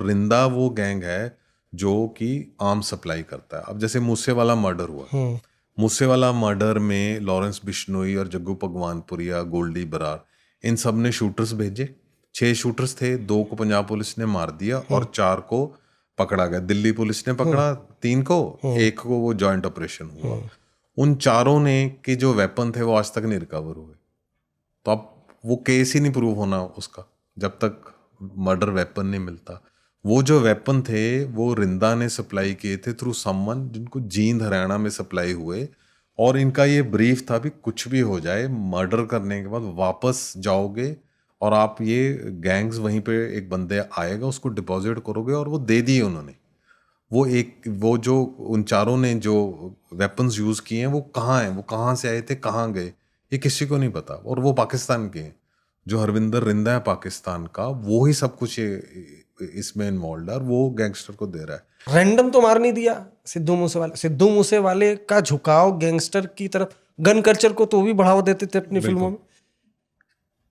और रिंदा वो गैंग है जो कि आर्म सप्लाई करता है। अब जैसे मूसेवाला मर्डर हुआ, मूसेवाला मर्डर में लॉरेंस बिश्नोई और जग्गू भगवानपुरिया, गोल्डी बरार, इन सब ने शूटर्स भेजे। 6 शूटर्स थे, 2 को पंजाब पुलिस ने मार दिया और 4 को पकड़ा गया। दिल्ली पुलिस ने पकड़ा 3 को, 1 को वो जॉइंट ऑपरेशन हुआ। उन चारों ने के जो वेपन थे वो आज तक नहीं रिकवर हुए। तो अब वो केस ही नहीं प्रूव होना उसका जब तक मर्डर वेपन नहीं मिलता। वो जो वेपन थे वो रिंदा ने सप्लाई किए थे थ्रू समवन जिनको जींद हरियाणा में सप्लाई हुए। और इनका ये ब्रीफ था भी कुछ भी हो जाए, मर्डर करने के बाद वापस जाओगे और आप ये गैंग्स वहीं पे एक बंदे आएगा उसको डिपॉजिट करोगे, और वो दे दिए उन्होंने। वो जो उन चारों ने जो वेपन्स यूज़ किए हैं वो कहाँ हैं, वो कहाँ से आए थे, कहाँ गए, ये किसी को नहीं पता। और वो पाकिस्तान के हैं। जो हरविंदर रिंदा है पाकिस्तान का, वो ही सब कुछ ये इसमें इन्वॉल्व है और वो गैंगस्टर को दे रहा है। रैंडम तो मार नहीं दिया सिद्धू मूसेवाले का झुकाव गैंगस्टर की तरफ, गन कल्चर को तो भी बढ़ावा देते थे अपनी फिल्मों में।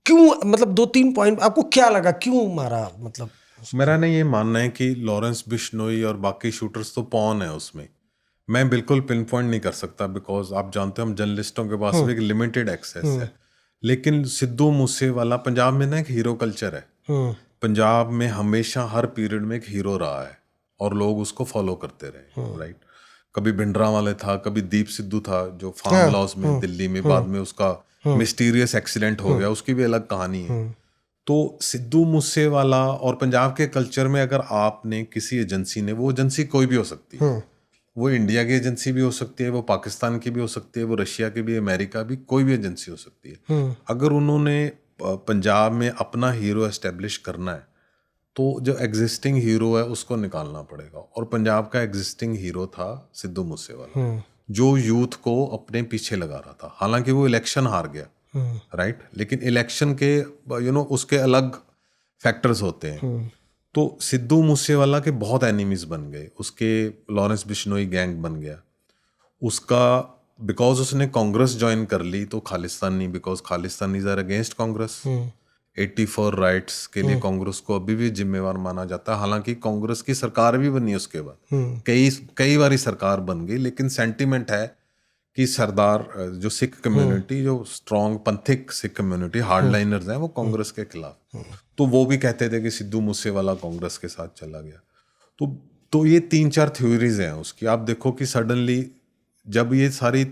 क्यों, मतलब 2-3 पॉइंट आपको क्या लगा क्यों मारा? मतलब मेरा नहीं ये मानना है कि लॉरेंस बिश्नोई और बाकी शूटर्स तो पॉन है उसमें, मैं बिल्कुल पिन पॉइंट नहीं कर सकता बिकॉज आप जानते हो हम जर्नलिस्टों के पास एक लिमिटेड एक्सेस है। लेकिन सिद्धू मूसेवाला, पंजाब में ना एक हीरो कल्चर है। पंजाब में हमेशा हर पीरियड में एक हीरो रहा है और लोग उसको फॉलो करते रहे, राइट। कभी भिंडरांवाले था, कभी दीप सिद्धू था जो फार्म लॉज में दिल्ली में, बाद में उसका मिस्टीरियस एक्सीडेंट हो गया, उसकी भी अलग कहानी है। तो सिद्धू मूसेवाला और पंजाब के कल्चर में अगर आपने किसी एजेंसी ने, वो एजेंसी कोई भी हो सकती है, वो इंडिया की एजेंसी भी हो सकती है, वो पाकिस्तान की भी हो सकती है, वो रशिया की भी, अमेरिका भी, कोई भी एजेंसी हो सकती है। अगर उन्होंने पंजाब में अपना हीरो एस्टेब्लिश करना है तो जो एग्जिस्टिंग हीरो है उसको निकालना पड़ेगा। और पंजाब का एग्जिस्टिंग हीरो था सिद्धू मूसेवाला, जो यूथ को अपने पीछे लगा रहा था। हालांकि वो इलेक्शन हार गया, राइट, लेकिन इलेक्शन के उसके अलग फैक्टर्स होते हैं। तो सिद्धू मूसेवाला के बहुत एनिमीज बन गए, उसके लॉरेंस बिश्नोई गैंग बन गया उसका, बिकॉज उसने कांग्रेस ज्वाइन कर ली तो Khalistani, because Khalistanis are against Congress. 84 riots के लिए कांग्रेस को अभी भी जिम्मेवार माना जाता है। हालांकि कांग्रेस की सरकार भी बनी उसके बाद, कई बारी सरकार बन गई, लेकिन सेंटिमेंट है कि सरदार जो सिख कम्युनिटी, जो स्ट्रॉन्ग पंथिक सिख कम्युनिटी, हार्डलाइनर्स हैं, वो कांग्रेस के खिलाफ। तो वो भी कहते थे कि सिद्धू मूसेवाला कांग्रेस के साथ चला गया। तो ये 3-4 थ्योरीज हैं उसकी। आप देखो कि सडनली जब ये सारी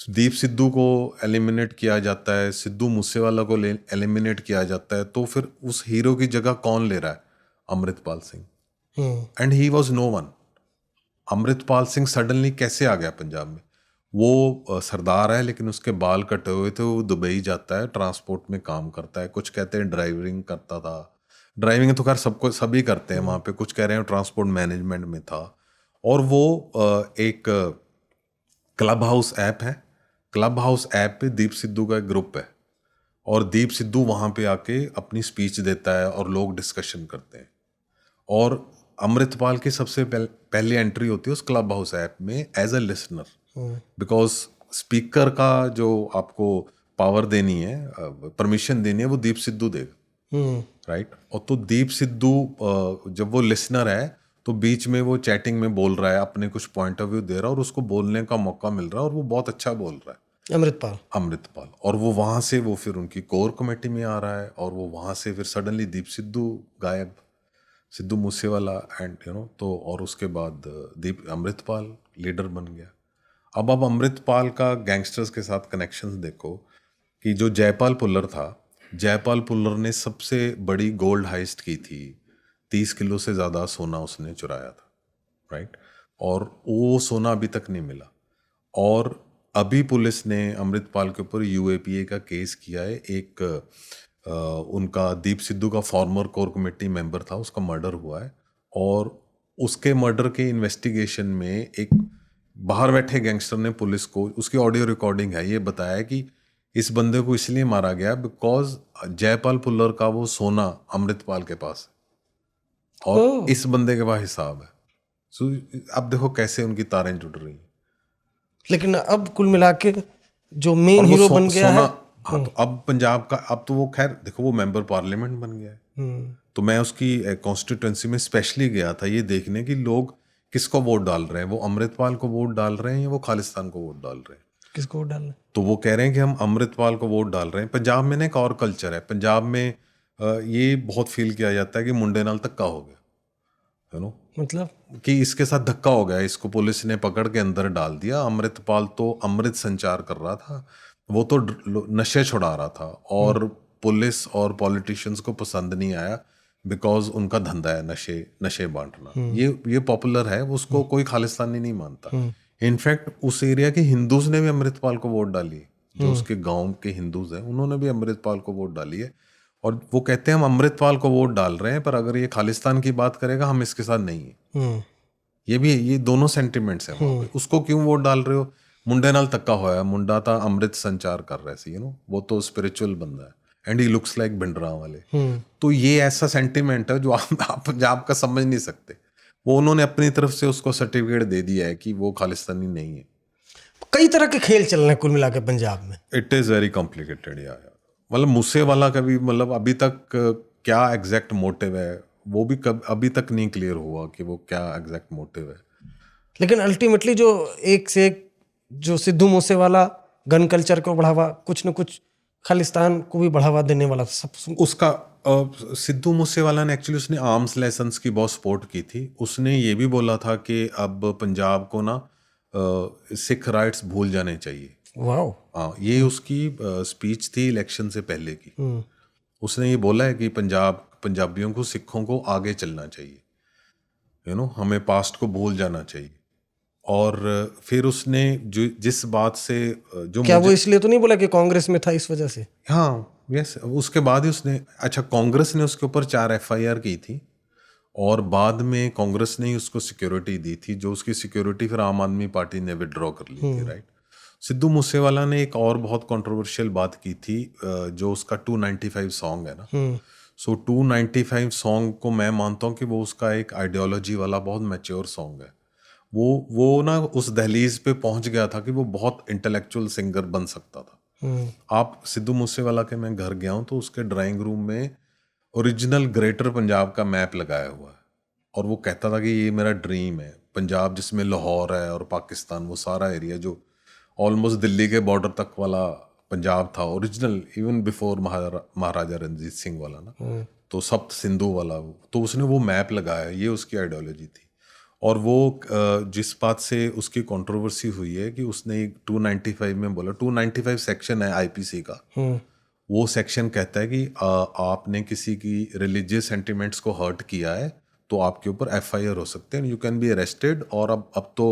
दीप सिद्धू को एलिमिनेट किया जाता है, सिद्धू मूसेवाला को एलिमिनेट किया जाता है, तो फिर उस हीरो की जगह कौन ले रहा है? Amritpal Singh. And he was no one. Amritpal Singh suddenly कैसे आ गया पंजाब में? वो सरदार है लेकिन उसके बाल कटे हुए थे, वो दुबई जाता है, ट्रांसपोर्ट में काम करता है, कुछ कहते हैं ड्राइविंग करता था। ड्राइविंग तो खैर सभी करते हैं वहाँ पे, कुछ कह रहे हैं ट्रांसपोर्ट मैनेजमेंट में था। और वो एक क्लब हाउस ऐप है, क्लब हाउस ऐप पे दीप सिद्धू का एक ग्रुप है और दीप सिद्धू वहाँ पे आके अपनी स्पीच देता है और लोग डिस्कशन करते हैं। और अमृतपाल की सबसे पहली एंट्री होती है उस क्लब हाउस ऐप में as a listener, because speaker का जो आपको पावर देनी है, परमिशन देनी है, वो दीप सिद्धू देगा, राइट। और तो दीप सिद्धू जब वो लिसनर है तो बीच में वो चैटिंग में बोल रहा है, अपने कुछ पॉइंट ऑफ व्यू दे रहा है और उसको बोलने का मौका मिल रहा है और वो बहुत अच्छा बोल रहा है, अमृतपाल। और वो वहाँ से वो फिर उनकी कोर कमेटी में आ रहा है और वो वहाँ से फिर सडनली दीप सिद्धू गायब, सिद्धू मूसेवाला एंड तो और उसके बाद अमृतपाल लीडर बन गया। अब अमृतपाल का गैंगस्टर्स के साथ कनेक्शंस देखो कि जो जयपाल पुल्लर था, जयपाल पुल्लर ने सबसे बड़ी गोल्ड हाइस्ट की थी, 30 किलो से ज़्यादा सोना उसने चुराया था, राइट। और वो सोना अभी तक नहीं मिला। और अभी पुलिस ने अमृतपाल के ऊपर UAPA का केस किया है। एक उनका दीप सिद्धू का फॉर्मर कोर कमेटी मेंबर था, उसका मर्डर हुआ है और उसके मर्डर के इन्वेस्टिगेशन में एक बाहर बैठे गैंगस्टर ने पुलिस को, उसकी ऑडियो रिकॉर्डिंग है, ये बताया कि इस बंदे को इसलिए मारा गया बिकॉज जयपाल पुल्लर का वो सोना अमृतपाल के पास है और इस बंदे के पास हिसाब है। सो अब देखो कैसे उनकी तारें जुड़ रही हैं। लेकिन अब कुल मिला के जो मेन हीरो बन गया है हाँ, तो अब पंजाब का, अब तो वो खैर देखो वो मेंबर पार्लियामेंट बन गया है, तो मैं उसकी कॉन्स्टिट्यूंसी में स्पेशली गया था ये देखने कि लोग किसको वोट डाल रहे हैं, वो अमृतपाल को वोट डाल रहे हैं या वो खालिस्तान को वोट डाल रहे हैं। किसको वोट डालना? तो वो कह रहे हैं कि हम अमृतपाल को वोट डाल रहे हैं। पंजाब में ना एक और कल्चर है, पंजाब में ये बहुत फील किया जाता है कि मुंडे नाल धक्का हो गया, यू नो, मतलब कि इसके साथ धक्का हो गया, इसको पुलिस ने पकड़ के अंदर डाल दिया। अमृतपाल तो अमृत संचार कर रहा था, वो तो नशे छुड़ा रहा था, और पुलिस और पॉलिटिशियंस को पसंद नहीं आया बिकॉज उनका धंधा है नशे बांटना, ये पॉपुलर है, उसको कोई खालिस्तानी नहीं मानता। इनफैक्ट उस एरिया के हिंदूज ने भी अमृतपाल को वोट डाली, जो उसके गांव के हिंदूज हैं उन्होंने भी अमृतपाल को वोट डाली है, और वो कहते हैं हम अमृतपाल को वोट डाल रहे हैं, पर अगर ये खालिस्तान की बात करेगा हम इसके साथ नहीं है। ये दोनों सेंटिमेंट्स हैं वहाँ पे। उसको क्यों वोट डाल रहे हो? मुंडे नाल धक्का होया, मुंडा था अमृत संचार कर रहे थे, वो तो स्पिरिचुअल बंदा है, and he looks like Bhindra वाले। तो ये ऐसा सेंटिमेंट है जो आप पंजाब का समझ नहीं सकते। वो उन्होंने अपनी तरफ से उसको सर्टिफिकेट दे दिया है कि वो खालिस्तानी नहीं है। कई तरह के खेल चल रहे हैं कुल मिला के पंजाब में। इट इज़ वेरी कॉम्प्लिकेटेड यार। मतलब मूसेवाला का भी, मतलब अभी तक क्या एग्जैक्ट मोटिव है वो भी अभी तक नहीं क्लियर हुआ कि वो क्या एग्जैक्ट मोटिव है। लेकिन अल्टीमेटली जो एक से एक जो सिद्धू मूसेवाला गन कल्चर को बढ़ावा, कुछ न कुछ खालिस्तान को भी बढ़ावा देने वाला सब उसका सिद्धू मूसेवाला ने एक्चुअली उसने आर्म्स लाइसेंस की बहुत सपोर्ट की थी। उसने ये भी बोला था कि अब पंजाब को ना सिख राइट्स भूल जाने चाहिए। वाओ। हाँ, ये उसकी स्पीच थी इलेक्शन से पहले की। उसने ये बोला है कि पंजाबियों को, सिखों को आगे चलना चाहिए, हमें पास्ट को भूल जाना चाहिए। और फिर उसने जिस बात से जो क्या वो इसलिए तो नहीं बोला कि कांग्रेस में था इस वजह से? हाँ, यस, उसके बाद ही उसने, अच्छा, कांग्रेस ने उसके ऊपर 4 FIR की थी, और बाद में कांग्रेस ने ही उसको सिक्योरिटी दी थी, जो उसकी सिक्योरिटी फिर आम आदमी पार्टी ने विड्रॉ कर ली थी, राइट। सिद्धू मूसेवाला ने एक और बहुत कंट्रोवर्शियल बात की थी, जो उसका 295 सॉन्ग है ना। सो 295 सॉन्ग को मैं मानता हूँ कि वो उसका एक आइडियोलॉजी वाला बहुत मैच्योर सॉन्ग है। वो ना उस दहलीज पे पहुंच गया था कि वो बहुत इंटेलेक्चुअल सिंगर बन सकता था। आप सिद्धू मूसेवाला के, मैं घर गया हूँ तो उसके ड्राइंग रूम में ओरिजिनल ग्रेटर पंजाब का मैप लगाया हुआ है, और वो कहता था कि ये मेरा ड्रीम है, पंजाब जिसमें लाहौर है और पाकिस्तान, वो सारा एरिया जो ऑलमोस्ट दिल्ली के बॉर्डर तक वाला पंजाब था ओरिजिनल, इवन बिफोर महाराजा रणजीत सिंह वाला ना, तो सप्त सिंधु वाला, तो उसने वो मैप लगाया, ये उसकी आइडियोलॉजी थी। और वो जिस बात से उसकी कंट्रोवर्सी हुई है कि उसने 295 में बोला, 295 सेक्शन है IPC का, वो सेक्शन कहता है कि आपने किसी की रिलीजियस सेंटिमेंट्स को हर्ट किया है तो आपके ऊपर FIR हो सकते हैं, यू कैन बी अरेस्टेड, और अब तो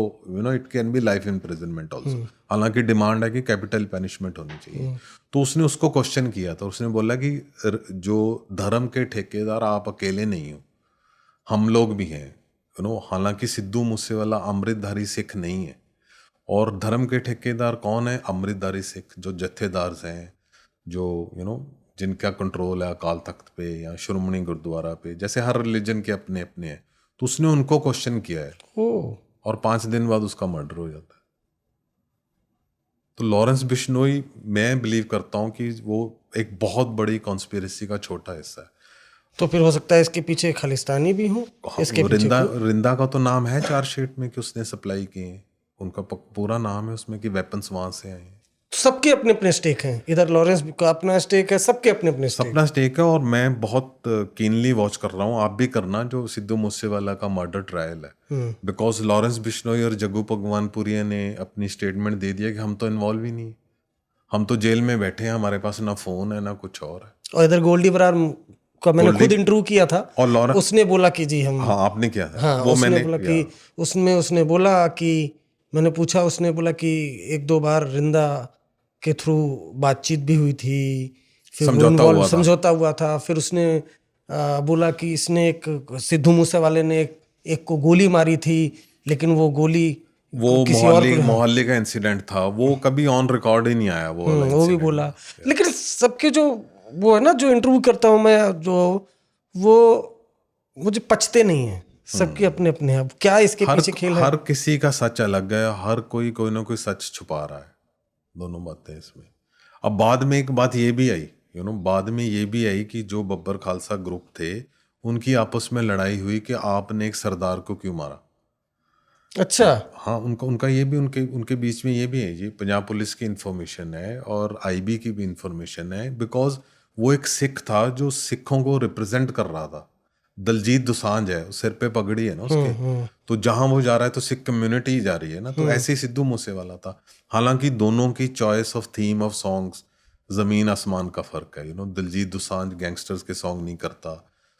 it can be life imprisonment also. हालांकि डिमांड है कि कैपिटल पनिशमेंट होनी चाहिए। तो उसने उसको क्वेश्चन किया था, उसने बोला कि जो धर्म के ठेकेदार आप अकेले नहीं हो, हम लोग भी हैं, हालांकि सिद्धू मूसेवाला अमृतधारी सिख नहीं है, और धर्म के ठेकेदार कौन है? अमृतधारी सिख, जो जत्थेदार हैं, जो जिनका कंट्रोल है अकाल तख्त पे या श्रोमणी गुरुद्वारा पे, जैसे हर रिलीजन के अपने अपने हैं। तो उसने उनको क्वेश्चन किया है, और 5 दिन बाद उसका मर्डर हो जाता है। तो लॉरेंस बिश्नोई, मैं बिलीव करता हूँ कि वो एक बहुत बड़ी कॉन्स्पिरेसी का छोटा हिस्सा है। तो फिर हो सकता है इसके पीछे खालिस्तानी भी हो। इसके रिंदा का तो नाम है चार्जशीट में कि उसने सप्लाई किए, उनका पूरा नाम है उसमें कि वेपन्स वहां से आए हैं। सबके अपने अपने स्टेक हैं, इधर लॉरेंस का अपना स्टेक है, सबके अपने अपने अपना स्टेक है। और मैं बहुत कीनली वॉच कर रहा हूँ, आप भी करना, जो सिद्धू मूसेवाला का मर्डर ट्रायल है, बिकॉज लॉरेंस बिश्नोई और जग्गू भगवानपुरिया ने अपनी स्टेटमेंट दे दिया कि हम तो इन्वॉल्व ही नहीं, हम तो जेल में बैठे हैं, हमारे पास ना फोन है ना कुछ और है। और इधर गोल्डी बरार का मैंने खुद इंटरव्यू किया था, और उसने बोला कि जी हम, हाँ, आपने किया था? हाँ, वो मैंने बोला कि उसने बोला कि, मैंने पूछा, उसने बोला कि 1-2 बार रिंदा के थ्रू बातचीत भी हुई थी, फिर समझौता हुआ था। फिर उसने बोला कि इसने सिद्धू मूसेवाले ने एक को गोली मारी थी, लेकिन वो गोली वो मोहल्ले का इंसिडेंट था, वो कभी ऑन रिकॉर्ड ही नहीं आया वो भी बोला। लेकिन सबके जो वो है ना, जो इंटरव्यू करता हूँ मैं, जो वो मुझे पचते नहीं है, सबके अपने अपने। अब क्या इसके पीछे खेल है? हर किसी का सच अलग है, हर कोई ना कोई सच छुपा रहा है, दोनों बातें इसमें। अब बाद में एक बात ये भी आई, बाद में ये भी आई कि जो बब्बर खालसा ग्रुप थे उनकी आपस में लड़ाई हुई कि आपने एक सरदार को क्यों मारा। अच्छा। हाँ, उनका ये भी उनके बीच में ये भी है, ये पंजाब पुलिस की इंफॉर्मेशन है और आईबी की भी इंफॉर्मेशन है, बिकॉज वो एक सिख था जो सिखों को रिप्रेजेंट कर रहा था। दलजीत दोसांझ है, सिर पे पगड़ी है ना उसके, तो जहां वो जा रहा है तो सिख कम्युनिटी ही जा रही है ना, तो ऐसे ही सिद्धू मूसेवाला था। हालांकि दोनों की choice of theme of songs जमीन आसमान का फर्क है। दिलजीत दोसांझ गैंगस्टर्स के सॉन्ग नहीं करता,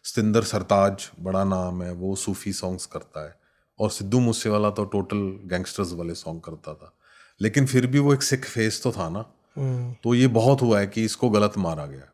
सतिंदर सरताज बड़ा नाम है, वो सूफी सॉन्ग्स करता है, और सिद्धू मूसेवाला तो टोटल गैंगस्टर्स वाले सॉन्ग करता था। लेकिन फिर भी वो एक सिख फेस तो था ना, तो ये बहुत हुआ है कि इसको गलत मारा गया।